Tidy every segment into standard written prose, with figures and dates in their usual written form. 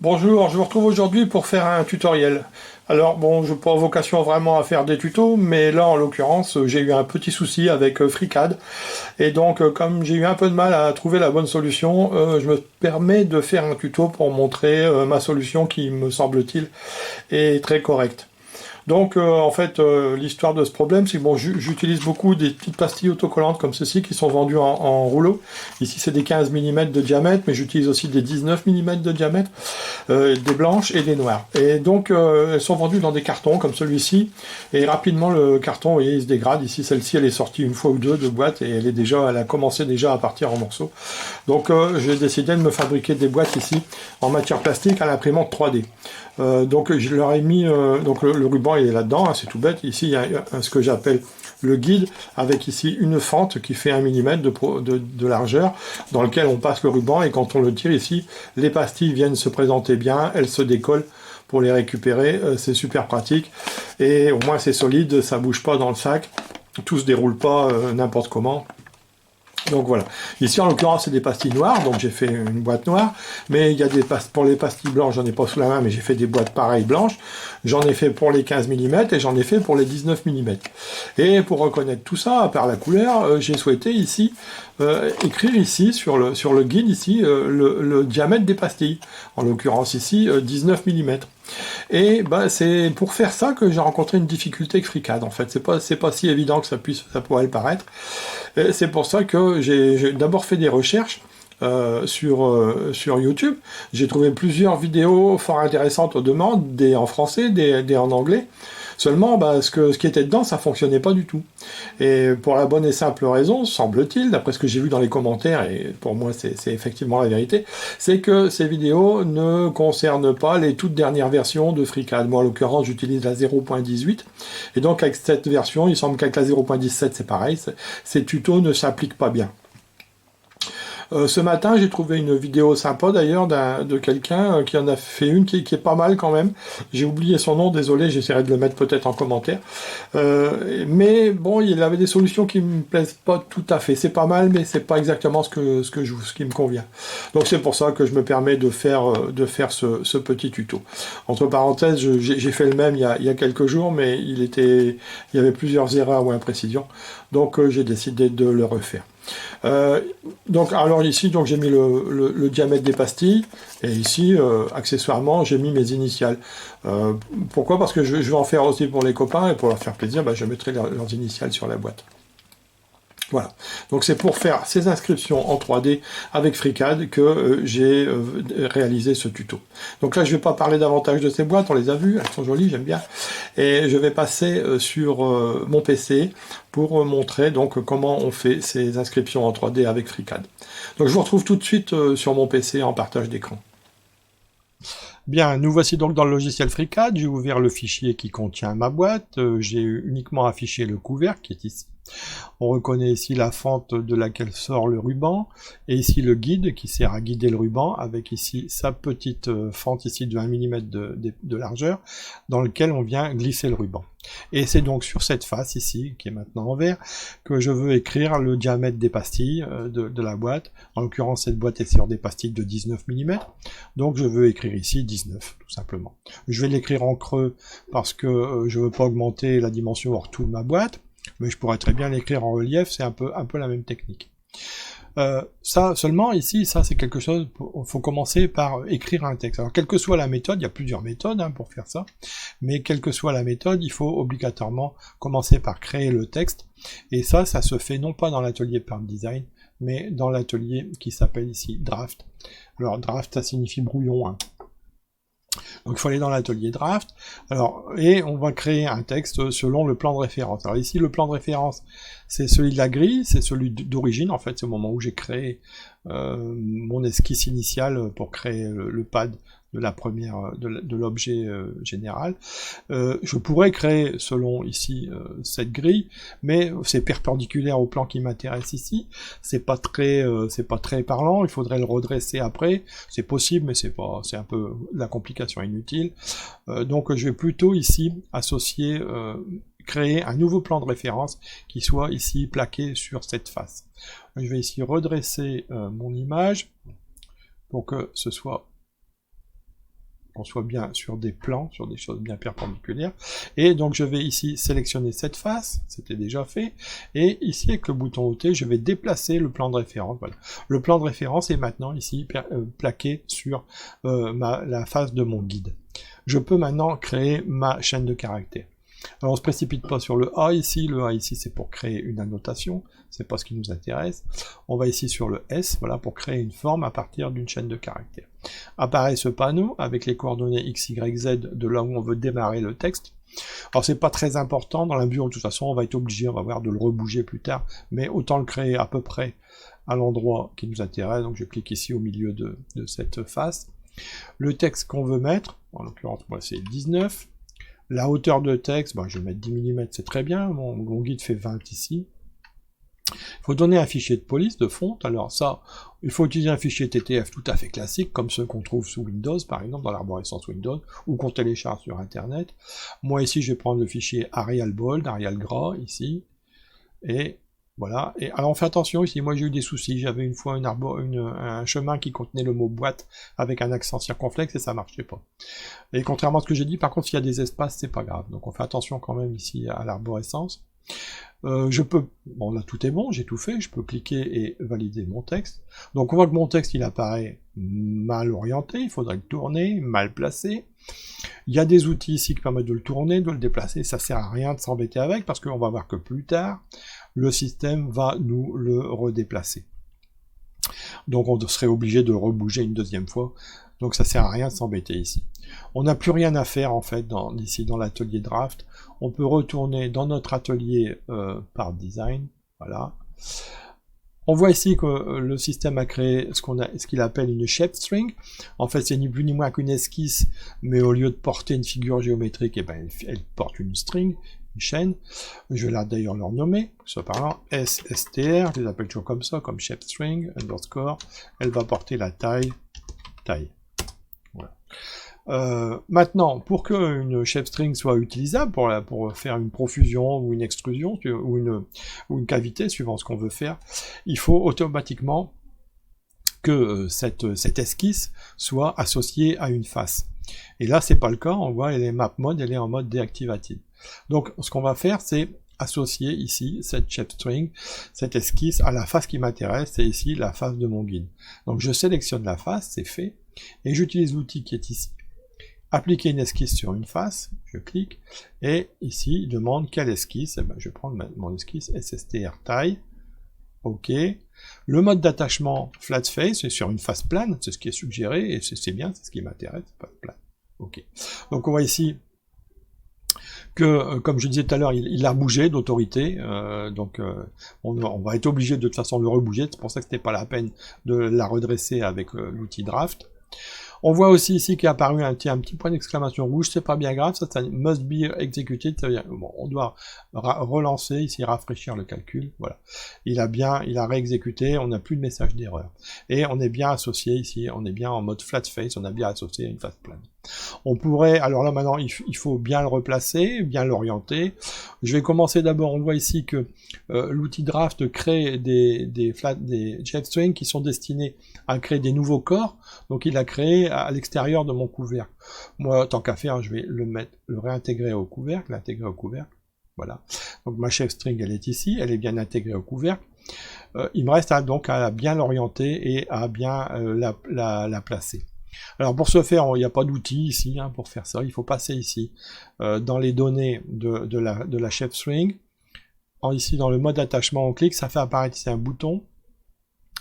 Bonjour, je vous retrouve aujourd'hui pour faire un tutoriel. Alors bon, je n'ai pas vocation vraiment à faire des tutos, mais là en l'occurrence j'ai eu un petit souci avec FreeCAD. Et donc comme j'ai eu un peu de mal à trouver la bonne solution, je me permets de faire un tuto pour montrer ma solution qui me semble-t-il est très correcte. Donc en fait l'histoire de ce problème c'est que bon j'utilise beaucoup des petites pastilles autocollantes comme ceci qui sont vendues en rouleau. Ici c'est des 15 mm de diamètre, mais j'utilise aussi des 19 mm de diamètre, des blanches et des noires. Et donc elles sont vendues dans des cartons comme celui-ci, et rapidement le carton, vous voyez, il se dégrade. Ici celle-ci elle est sortie une fois ou deux de boîte et elle a commencé déjà à partir en morceaux. Donc j'ai décidé de me fabriquer des boîtes ici en matière plastique à l'imprimante 3D. Donc je leur ai mis donc le ruban il est là-dedans, hein, c'est tout bête. Ici il y a ce que j'appelle le guide avec ici une fente qui fait 1 mm de largeur dans lequel on passe le ruban, et quand on le tire ici, les pastilles viennent se présenter bien, elles se décollent pour les récupérer, c'est super pratique et au moins c'est solide, ça bouge pas dans le sac, tout se déroule pas n'importe comment. Donc voilà. Ici en l'occurrence c'est des pastilles noires, donc j'ai fait une boîte noire, mais il y a des pour les pastilles blanches, j'en ai pas sous la main, mais j'ai fait des boîtes pareilles blanches. J'en ai fait pour les 15 mm et j'en ai fait pour les 19 mm. Et pour reconnaître tout ça, à part la couleur, j'ai souhaité ici écrire ici sur le guide ici le diamètre des pastilles. En l'occurrence ici 19 mm. Et bah, c'est pour faire ça que j'ai rencontré une difficulté avec FreeCAD. En fait, c'est pas si évident que ça pourrait le paraître. C'est pour ça que j'ai d'abord fait des recherches sur YouTube. J'ai trouvé plusieurs vidéos fort intéressantes aux demandes, des en français, des en anglais. Seulement, bah, ce qui était dedans, ça fonctionnait pas du tout. Et pour la bonne et simple raison, semble-t-il, d'après ce que j'ai vu dans les commentaires, et pour moi c'est effectivement la vérité, c'est que ces vidéos ne concernent pas les toutes dernières versions de FreeCAD. Moi, en l'occurrence, j'utilise la 0.18, et donc avec cette version, il semble qu'avec la 0.17, c'est pareil, ces tutos ne s'appliquent pas bien. Ce matin, j'ai trouvé une vidéo sympa d'ailleurs de quelqu'un qui en a fait une qui est pas mal quand même. J'ai oublié son nom, désolé, j'essaierai de le mettre peut-être en commentaire. Mais bon, il avait des solutions qui me plaisent pas tout à fait. C'est pas mal, mais c'est pas exactement ce qui me convient. Donc c'est pour ça que je me permets de faire ce petit tuto. Entre parenthèses, j'ai fait le même il y a quelques jours, mais il y avait plusieurs erreurs ou imprécisions. Donc j'ai décidé de le refaire. Donc alors ici donc j'ai mis le diamètre des pastilles, et ici accessoirement j'ai mis mes initiales. Pourquoi? Parce que je vais en faire aussi pour les copains, et pour leur faire plaisir, bah, je mettrai leurs initiales sur la boîte. Voilà, donc c'est pour faire ces inscriptions en 3D avec FreeCAD que j'ai réalisé ce tuto. Donc là je ne vais pas parler davantage de ces boîtes, on les a vues, elles sont jolies, j'aime bien. Et je vais passer sur mon PC pour montrer donc comment on fait ces inscriptions en 3D avec FreeCAD. Donc je vous retrouve tout de suite sur mon PC en partage d'écran. Bien, nous voici donc dans le logiciel FreeCAD. J'ai ouvert le fichier qui contient ma boîte. J'ai uniquement affiché le couvercle qui est ici. On reconnaît ici la fente de laquelle sort le ruban, et ici le guide qui sert à guider le ruban, avec ici sa petite fente ici de 1 mm de largeur, dans lequel on vient glisser le ruban. Et c'est donc sur cette face ici, qui est maintenant en vert, que je veux écrire le diamètre des pastilles de la boîte. En l'occurrence, cette boîte est sur des pastilles de 19 mm, donc je veux écrire ici 19, tout simplement. Je vais l'écrire en creux parce que je veux pas augmenter la dimension hors tout de ma boîte, mais je pourrais très bien l'écrire en relief, c'est un peu la même technique. Ça seulement ici, ça c'est quelque chose, il faut commencer par écrire un texte. Alors quelle que soit la méthode, il y a plusieurs méthodes hein, pour faire ça, mais quelle que soit la méthode, il faut obligatoirement commencer par créer le texte, et ça se fait non pas dans l'atelier Perm Design, mais dans l'atelier qui s'appelle ici Draft. Alors Draft ça signifie brouillon, hein. Donc il faut aller dans l'atelier Draft, et on va créer un texte selon le plan de référence. Alors ici le plan de référence c'est celui de la grille, c'est celui d'origine en fait, c'est au moment où j'ai créé mon esquisse initiale pour créer le pad de la première de l'objet général. Je pourrais créer selon ici cette grille, mais c'est perpendiculaire au plan qui m'intéresse ici. C'est pas très parlant. Il faudrait le redresser après. C'est possible, mais c'est un peu la complication inutile. Donc je vais plutôt ici associer créer un nouveau plan de référence qui soit ici plaqué sur cette face. Je vais ici redresser mon image pour que ce soit qu'on soit bien sur des plans, sur des choses bien perpendiculaires. Et donc je vais ici sélectionner cette face, c'était déjà fait, et ici avec le bouton OT, je vais déplacer le plan de référence. Voilà. Le plan de référence est maintenant ici plaqué sur la face de mon guide. Je peux maintenant créer ma chaîne de caractères. Alors on se précipite pas sur le A ici c'est pour créer une annotation, c'est pas ce qui nous intéresse. On va ici sur le S, voilà, pour créer une forme à partir d'une chaîne de caractères. Apparaît ce panneau avec les coordonnées X, Y, Z de là où on veut démarrer le texte. Alors c'est pas très important dans la mesure où de toute façon on va être obligé, on va voir, de le rebouger plus tard, mais autant le créer à peu près à l'endroit qui nous intéresse. Donc je clique ici au milieu de cette face. Le texte qu'on veut mettre, en l'occurrence moi c'est 19. La hauteur de texte, je vais mettre 10 mm, c'est très bien, mon guide fait 20 ici. Il faut donner un fichier de police, de fonte. Alors ça, il faut utiliser un fichier TTF tout à fait classique, comme ceux qu'on trouve sous Windows, par exemple, dans l'arborescence Windows, ou qu'on télécharge sur Internet. Moi ici, je vais prendre le fichier Arial Bold, Arial Gras, ici, et voilà. Et alors on fait attention ici, moi j'ai eu des soucis, j'avais une fois un chemin qui contenait le mot boîte avec un accent circonflexe et ça marchait pas. Et contrairement à ce que j'ai dit, par contre s'il y a des espaces, c'est pas grave. Donc on fait attention quand même ici à l'arborescence. Je peux, bon là tout est bon, j'ai tout fait, je peux cliquer et valider mon texte. Donc on voit que mon texte il apparaît mal orienté, il faudrait le tourner, mal placé. Il y a des outils ici qui permettent de le tourner, de le déplacer, ça sert à rien de s'embêter avec parce qu'on va voir que plus tard, le système va nous le redéplacer. Donc on serait obligé de le rebouger une deuxième fois, donc ça sert à rien de s'embêter ici. On n'a plus rien à faire en fait ici dans l'atelier draft. On peut retourner dans notre atelier par design, voilà. On voit ici que le système a créé ce qu'il appelle une shape string. En fait, c'est ni plus ni moins qu'une esquisse, mais au lieu de porter une figure géométrique, elle porte une string, une chaîne. Je vais d'ailleurs leur nommer, soit parlant, SSTR, je les appelle toujours comme ça, comme shape string, underscore. Elle va porter la taille. Voilà. Maintenant, pour qu'une shape string soit utilisable pour faire une profusion ou une extrusion ou une cavité, suivant ce qu'on veut faire, il faut automatiquement que cette esquisse soit associée à une face. Et là, c'est pas le cas, on voit, elle est map mode, elle est en mode deactivated. Donc, ce qu'on va faire, c'est associer ici cette shape string, cette esquisse à la face qui m'intéresse, c'est ici la face de mon guide. Donc, je sélectionne la face, c'est fait, et j'utilise l'outil qui est ici. Appliquer une esquisse sur une face, je clique, et ici, il demande quelle esquisse, je vais prendre mon esquisse SSTR taille, OK. Le mode d'attachement flat face, c'est sur une face plane, c'est ce qui est suggéré, et c'est bien, c'est ce qui m'intéresse, face plane. OK. Donc on voit ici que, comme je disais tout à l'heure, il a bougé d'autorité, on va être obligé de toute façon de le rebouger, c'est pour ça que c'était pas la peine de la redresser avec l'outil draft. On voit aussi ici qu'il est apparu un petit point d'exclamation rouge, c'est pas bien grave, ça must be executed, ça veut dire, bon, on doit relancer ici, rafraîchir le calcul, voilà. Il a réexécuté, on n'a plus de message d'erreur. Et on est bien associé ici, on est bien en mode flat face, on a bien associé à une face plane. On pourrait, alors là maintenant il faut bien le replacer, bien l'orienter. Je vais commencer d'abord, on voit ici que l'outil draft crée des shape strings qui sont destinés à créer des nouveaux corps, donc il a créé à l'extérieur de mon couvercle. Moi, tant qu'à faire, je vais le réintégrer au couvercle, l'intégrer au couvercle, voilà. Donc ma shape string elle est ici, elle est bien intégrée au couvercle. Il me reste donc à bien l'orienter et à bien la placer. Alors pour ce faire, il n'y a pas d'outil ici pour faire ça, il faut passer ici dans les données de la shape string. Ici dans le mode attachement, on clique, ça fait apparaître ici un bouton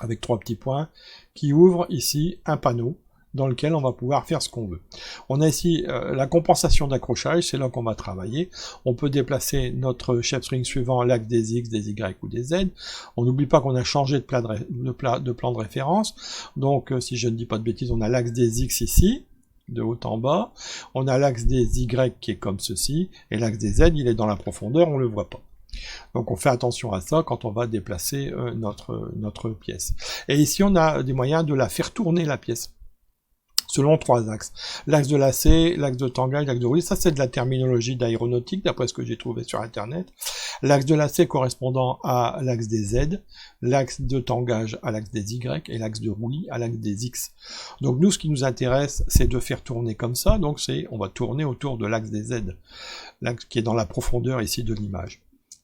avec 3 petits points qui ouvre ici un panneau dans lequel on va pouvoir faire ce qu'on veut. On a ici la compensation d'accrochage, c'est là qu'on va travailler. On peut déplacer notre shape string suivant l'axe des X, des Y ou des Z. On n'oublie pas qu'on a changé de plan de référence. Donc si je ne dis pas de bêtises, on a l'axe des X ici, de haut en bas. On a l'axe des Y qui est comme ceci, et l'axe des Z, il est dans la profondeur, on ne le voit pas. Donc on fait attention à ça quand on va déplacer notre pièce. Et ici on a des moyens de la faire tourner la pièce. selon 3 axes. L'axe de lacet, l'axe de tangage, l'axe de roulis, ça c'est de la terminologie d'aéronautique, d'après ce que j'ai trouvé sur Internet. L'axe de lacet correspondant à l'axe des Z, l'axe de tangage à l'axe des Y, et l'axe de roulis à l'axe des X. Donc nous, ce qui nous intéresse, c'est de faire tourner comme ça, donc on va tourner autour de l'axe des Z, l'axe qui est dans la profondeur ici de l'image.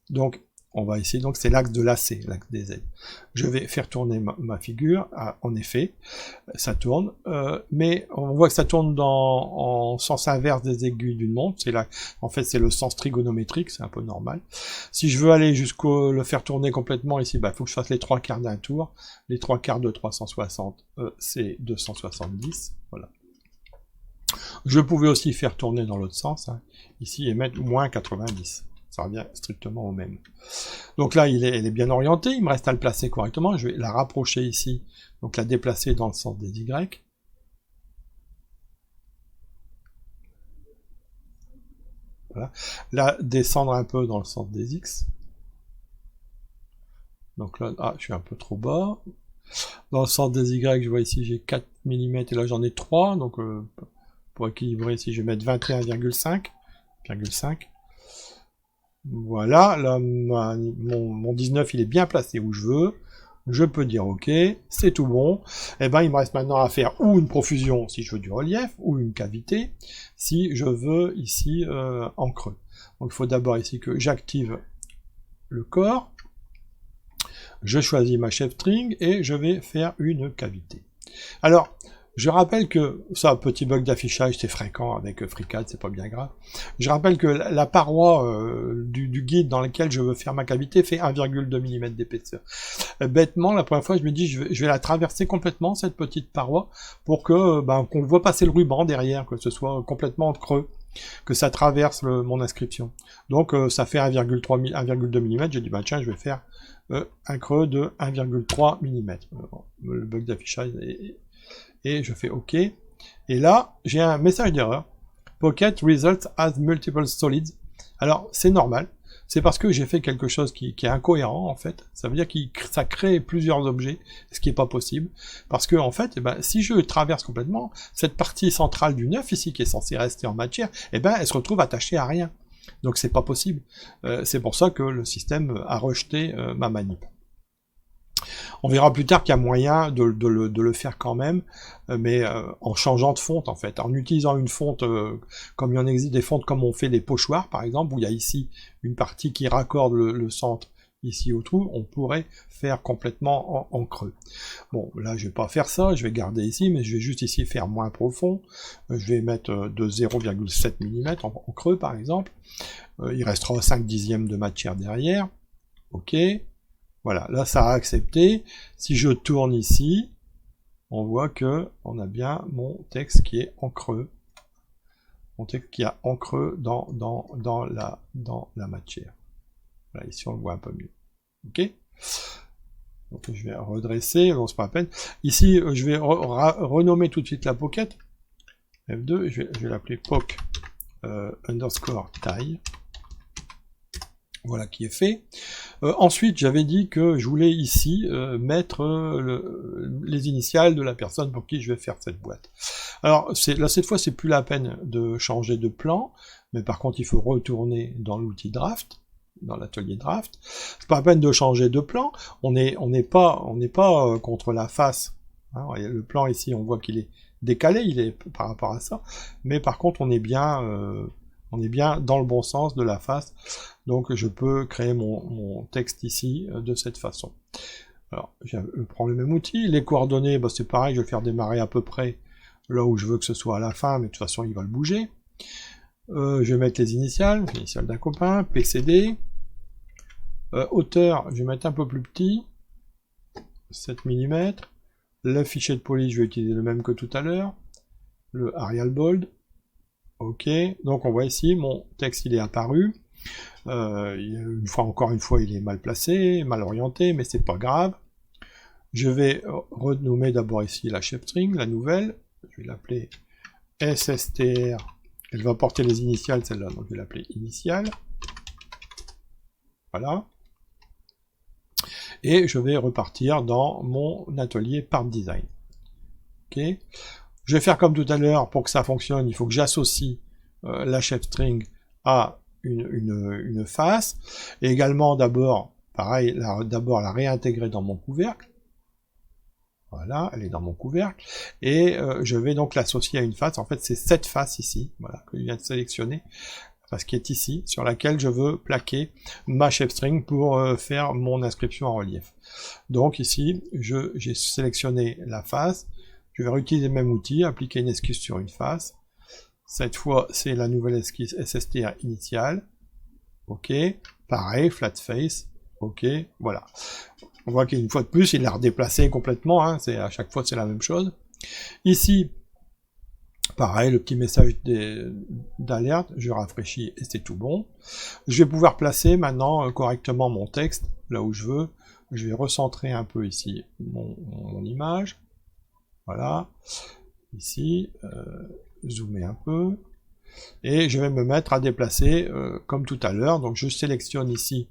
Donc, on va essayer, donc c'est l'axe de lacet, l'axe des Z. Je vais faire tourner ma figure, en effet, ça tourne, mais on voit que ça tourne en sens inverse des aiguilles d'une montre, en fait c'est le sens trigonométrique, c'est un peu normal. Si je veux aller jusqu'au le faire tourner complètement ici, il faut que je fasse les 3/4 d'un tour, les 3/4 de 360, c'est 270, voilà. Je pouvais aussi faire tourner dans l'autre sens, hein, ici, et mettre moins 90. Ça revient strictement au même. Donc là, elle est bien orientée, il me reste à le placer correctement, je vais la rapprocher ici, donc la déplacer dans le sens des Y. Voilà. La descendre un peu dans le sens des X. Donc là, je suis un peu trop bas. Dans le sens des Y, je vois ici, j'ai 4 mm, et là j'en ai 3, donc pour équilibrer ici, je vais mettre 21,5. Voilà, là, mon 19, il est bien placé où je veux. Je peux dire OK, c'est tout bon. Et ben, il me reste maintenant à faire ou une profusion si je veux du relief, ou une cavité si je veux ici en creux. Donc il faut d'abord ici que j'active le corps. Je choisis ma chef string et je vais faire une cavité. Alors, je rappelle que, ça, petit bug d'affichage, c'est fréquent avec FreeCAD, c'est pas bien grave. Je rappelle que la paroi du guide dans lequel je veux faire ma cavité fait 1,2 mm d'épaisseur. Bêtement, la première fois, je me dis, je vais la traverser complètement, cette petite paroi, pour que qu'on voit passer le ruban derrière, que ce soit complètement creux, que ça traverse mon inscription. Donc, ça fait 1,2 mm, j'ai dit, tiens, je vais faire un creux de 1,3 mm. Le bug d'affichage et je fais OK. Et là, j'ai un message d'erreur. Pocket results as multiple solids. Alors, c'est normal. C'est parce que j'ai fait quelque chose qui est incohérent, en fait. Ça veut dire que ça crée plusieurs objets, ce qui n'est pas possible. Parce que, en fait, si je traverse complètement, cette partie centrale du 9, ici, qui est censée rester en matière, elle se retrouve attachée à rien. Donc, c'est pas possible. C'est pour ça que le système a rejeté ma manip. On verra plus tard qu'il y a moyen de le faire quand même, mais en changeant de fonte en fait, en utilisant une fonte comme il y en existe des fontes comme on fait des pochoirs par exemple, où il y a ici une partie qui raccorde le centre ici au trou, on pourrait faire complètement en creux. Bon, là je vais pas faire ça, je vais garder ici, mais je vais juste ici faire moins profond, je vais mettre de 0,7 mm en creux par exemple, il restera 5 dixièmes de matière derrière, ok. Voilà, là ça a accepté. Si je tourne ici, on voit que on a bien mon texte qui est en creux. Mon texte qui a en creux dans la matière. Voilà, ici on le voit un peu mieux. Ok. Donc je vais redresser, non c'est pas la peine. Ici, je vais renommer tout de suite la pocket. F2, je vais l'appeler poc underscore taille. Voilà qui est fait. Ensuite, j'avais dit que je voulais ici mettre les initiales de la personne pour qui je vais faire cette boîte. Alors là, cette fois, c'est plus la peine de changer de plan, mais par contre, il faut retourner dans l'outil draft, dans l'atelier draft. C'est pas la peine de changer de plan. On n'est pas contre la face. Hein, le plan ici, on voit qu'il est décalé, il est par rapport à ça, mais par contre, on est bien dans le bon sens de la face, donc je peux créer mon texte ici de cette façon. Alors, je prends le même outil, les coordonnées, c'est pareil, je vais le faire démarrer à peu près là où je veux que ce soit à la fin, mais de toute façon il va le bouger. Je vais mettre les initiales d'un copain, PCD, hauteur, je vais mettre un peu plus petit, 7 mm, le fichier de police, je vais utiliser le même que tout à l'heure, le Arial Bold. Ok, donc on voit ici, mon texte il est apparu. Encore une fois, il est mal placé, mal orienté, mais c'est pas grave. Je vais renommer d'abord ici la chef string, la nouvelle. Je vais l'appeler SSTR. Elle va porter les initiales, celle-là, donc je vais l'appeler initiale. Voilà. Et je vais repartir dans mon atelier Part Design. Ok. Je vais faire comme tout à l'heure, pour que ça fonctionne, il faut que j'associe la chef string à une face, et également d'abord, pareil, d'abord la réintégrer dans mon couvercle. Voilà, elle est dans mon couvercle, et je vais donc l'associer à une face. En fait, c'est cette face ici, voilà, que je viens de sélectionner, parce qui est ici, sur laquelle je veux plaquer ma chef string pour faire mon inscription en relief. Donc ici, j'ai sélectionné la face, je vais réutiliser le même outil, appliquer une esquisse sur une face. Cette fois, c'est la nouvelle esquisse SSTR initiale. OK, pareil, flat face. OK, voilà. On voit qu'une fois de plus, il l'a redéplacé complètement, hein, à chaque fois c'est la même chose. Ici, pareil, le petit message d'alerte, je rafraîchis et c'est tout bon. Je vais pouvoir placer maintenant correctement mon texte là où je veux. Je vais recentrer un peu ici mon image. Voilà, ici, zoomer un peu. Et je vais me mettre à déplacer comme tout à l'heure. Donc je sélectionne ici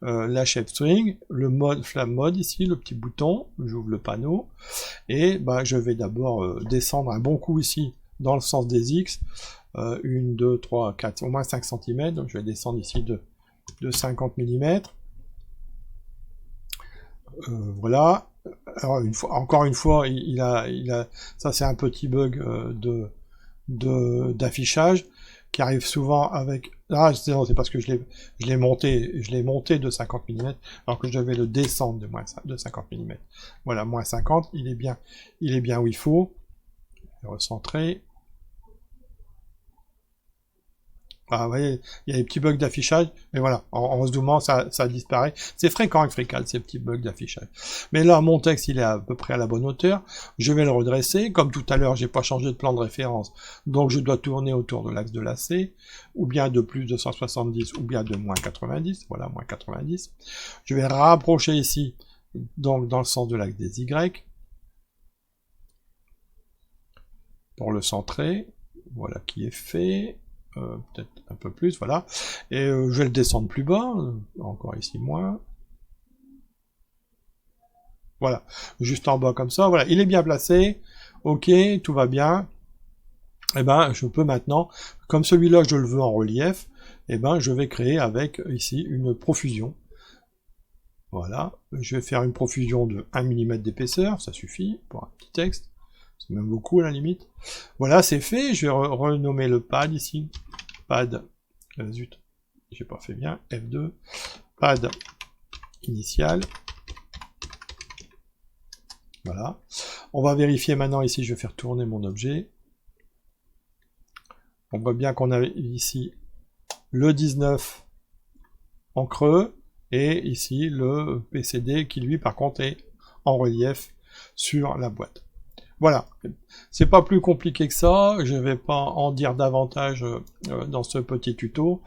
la chef string, le mode flam mode ici, le petit bouton, j'ouvre le panneau, et bah, je vais d'abord descendre un bon coup ici dans le sens des X, 1, 2, 3, 4, au moins 5 cm, donc je vais descendre ici de 50 mm. Voilà. Alors encore une fois, il a ça c'est un petit bug d'affichage qui arrive souvent avec... Ah, c'est parce que je l'ai monté de 50 mm, alors que je devais le descendre de 50 mm. Voilà, moins 50, il est bien où il faut. Je vais recentrer. Ah, vous voyez, il y a des petits bugs d'affichage, mais voilà, en zoomant, ça disparaît. C'est fréquent avec FreeCAD, ces petits bugs d'affichage. Mais là, mon texte, il est à peu près à la bonne hauteur. Je vais le redresser. Comme tout à l'heure, j'ai pas changé de plan de référence, donc je dois tourner autour de l'axe de la C, ou bien de plus de 170, ou bien de moins 90. Voilà, moins 90. Je vais rapprocher ici, donc dans le sens de l'axe des Y, pour le centrer. Voilà qui est fait. Peut-être un peu plus, voilà. Et je vais le descendre plus bas, encore ici moins. Voilà, juste en bas comme ça, voilà, il est bien placé, ok, tout va bien. Et ben, je peux maintenant, comme celui-là je le veux en relief, et ben, je vais créer avec ici une profusion. Voilà, je vais faire une profusion de 1 mm d'épaisseur, ça suffit pour un petit texte. C'est même beaucoup à la limite. Voilà, c'est fait, je vais renommer le pad ici. Pad, zut, j'ai pas fait bien, F2, pad initial. Voilà. On va vérifier maintenant ici, je vais faire tourner mon objet. On voit bien qu'on a ici le 19 en creux, et ici le PCD qui lui par contre est en relief sur la boîte. Voilà, c'est pas plus compliqué que ça, je vais pas en dire davantage dans ce petit tuto.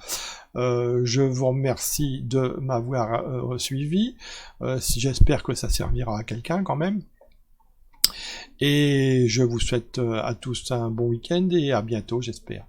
Je vous remercie de m'avoir suivi, j'espère que ça servira à quelqu'un quand même. Et je vous souhaite à tous un bon week-end et à bientôt, j'espère.